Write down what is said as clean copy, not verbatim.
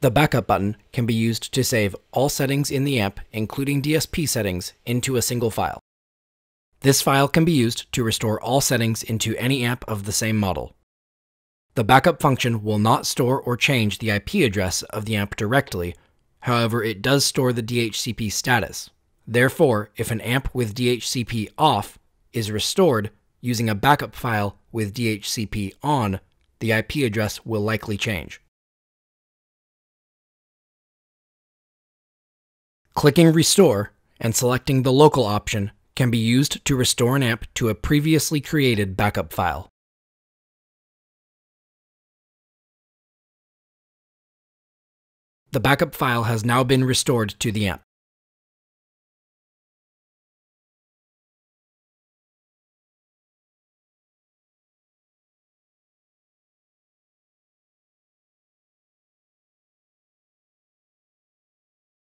The backup button can be used to save all settings in the amp, including DSP settings, into a single file. This file can be used to restore all settings into any amp of the same model. The backup function will not store or change the IP address of the amp directly, however it does store the DHCP status. Therefore, if an amp with DHCP off is restored using a backup file with DHCP on, the IP address will likely change. Clicking Restore and selecting the Local option can be used to restore an amp to a previously created backup file. The backup file has now been restored to the amp.